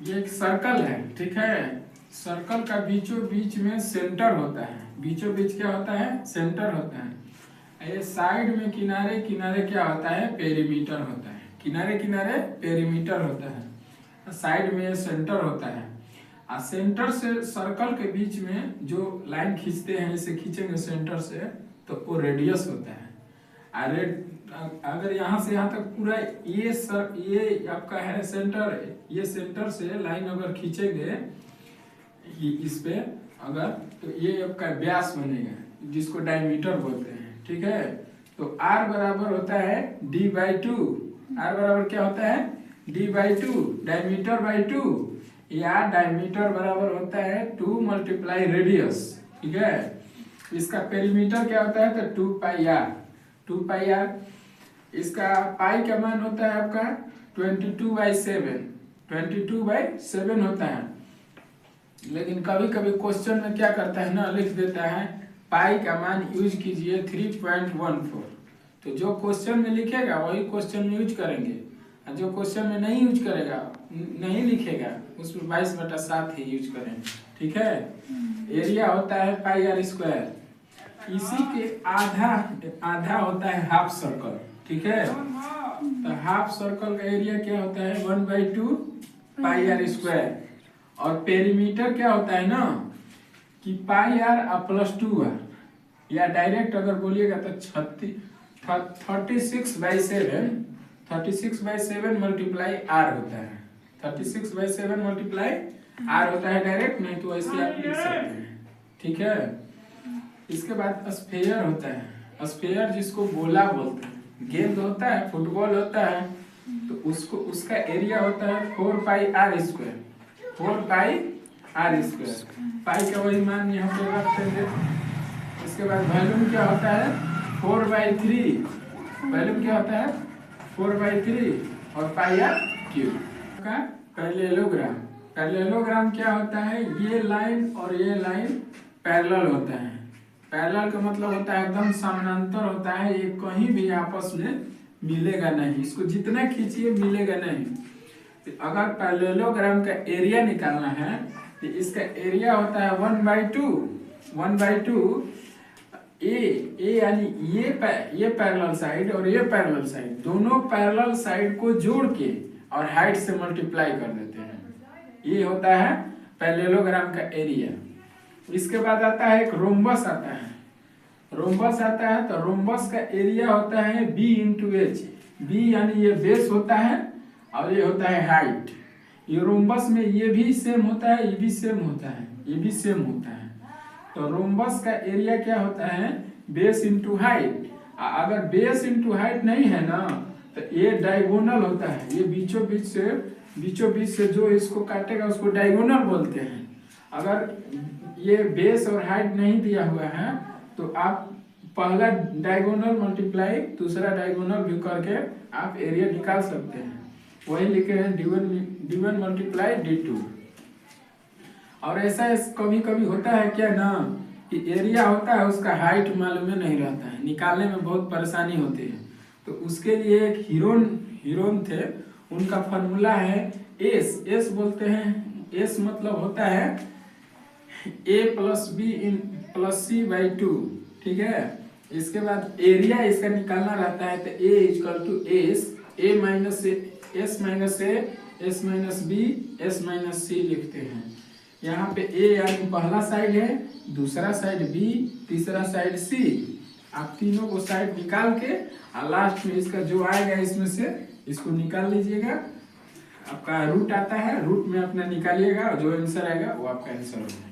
ये एक सर्कल है, ठीक है। सर्कल का बीचों बीच में सेंटर होता है। बीचों बीच क्या होता है? सेंटर होता है। ये साइड में किनारे किनारे क्या होता है? पेरीमीटर होता है। किनारे किनारे पेरीमीटर होता है। साइड में ये सेंटर होता है। और सेंटर से सर्कल के बीच में जो लाइन खींचते हैं, इसे खींचेंगे सेंटर से तो वो रेडियस होता है। अगर यहाँ से यहाँ तक पूरा ये आपका है सेंटर, ये सेंटर से लाइन अगर खींचेंगे इस पे अगर, तो ये आपका व्यास बनेगा, जिसको डायमीटर बोलते हैं, ठीक है। तो R बराबर होता है D/2। R बराबर क्या होता है? D/2, डायमीटर बाई 2, या डायमीटर बराबर होता है 2 × रेडियस, ठीक है। इसका पेरीमीटर क्या होता है? तो 2πr। 2πr इसका पाई का मान होता है आपका 22/7। 22/7 होता है। लेकिन कभी कभी क्वेश्चन में क्या करता है ना, लिख देता है पाई का मान यूज कीजिए 3.14। तो जो क्वेश्चन में लिखेगा वही क्वेश्चन में यूज करेंगे, और जो क्वेश्चन में नहीं यूज करेगा, नहीं लिखेगा, उसमें 22/7 ही यूज करेंगे, ठीक है। एरिया होता है πr²। इसी के आधा होता है हाफ सर्कल, ठीक है। तो हाफ सर्कल का एरिया क्या होता है? 1/2 πr²। और पेरीमीटर क्या होता है ना कि πr + 2r, या डायरेक्ट अगर बोलिएगा तो 36/7 × r होता है। 36/7 × r होता है डायरेक्ट, नहीं तो ऐसे आप लिख सकते हैं, ठीक है। इसके बाद स्फीयर होता है। स्फीयर जिसको गोला बोलते हैं, गेंद होता है, फुटबॉल होता है, तो उसका एरिया होता है 4πr²। 4πr²। पाई का वही मान यहाँ पे रख देंगे। इसके बाद वॉल्यूम क्या होता है? 4/3। वॉल्यूम क्या होता है? 4/3 और πr³ का पैरेललोग्राम। पैरेललोग्राम क्या होता है? ये लाइन और ये लाइन पैरेलल होता है। पैरेलल का मतलब होता है एकदम समानांतर होता है, ये कहीं भी आपस में मिलेगा नहीं, इसको जितना खींचिए मिलेगा नहीं। तो अगर पैरेललोग्राम का एरिया निकालना है तो इसका एरिया होता है 1/2 ए यानी ये पैरेलल साइड और ये पैरेलल साइड, दोनों पैरेलल साइड को जोड़ के और हाइट से मल्टीप्लाई कर देते हैं। ये होता है पैरेललोग्राम का एरिया। इसके बाद आता है एक रोम्बस आता है। रोम्बस आता है तो रोम्बस का एरिया होता है B × H। B यानी ये बेस होता है और ये होता है हाइट। ये रोम्बस में ये भी सेम होता है, ये भी सेम होता है, ये भी सेम होता है। तो रोम्बस का एरिया क्या होता है? Base × height. अगर बेस × हाइट नहीं है ना तो ये डायगोनल होता है। ये बीचों बीच से जो इसको काटेगा उसको डायगोनल बोलते हैं। अगर ये बेस और हाइट नहीं दिया हुआ है तो आप पहला डायगोनल मल्टीप्लाई दूसरा डायगोनल भी करके आप एरिया निकाल सकते हैं। वही लिखे हैं D1 × D2। और ऐसा कभी कभी होता है क्या ना कि एरिया होता है, उसका हाइट मालूम नहीं रहता है, निकालने में बहुत परेशानी होती है। तो उसके लिए एक हीरोन थे, उनका फॉर्मूला है S बोलते हैं। S मतलब होता है A + B + C/2, ठीक है। इसके बाद एरिया इसका निकालना रहता है तो A = S, S-B, लिखते हैं। यहाँ पे A यानी पहला साइड है, दूसरा साइड B, तीसरा साइड C। आप तीनों को साइड निकाल के और लास्ट में इसका जो आएगा इसमें से इसको निकाल लीजिएगा। आपका रूट आता है, रूट में अपना निकालिएगा और जो आंसर आएगा वो आपका आंसर होगा।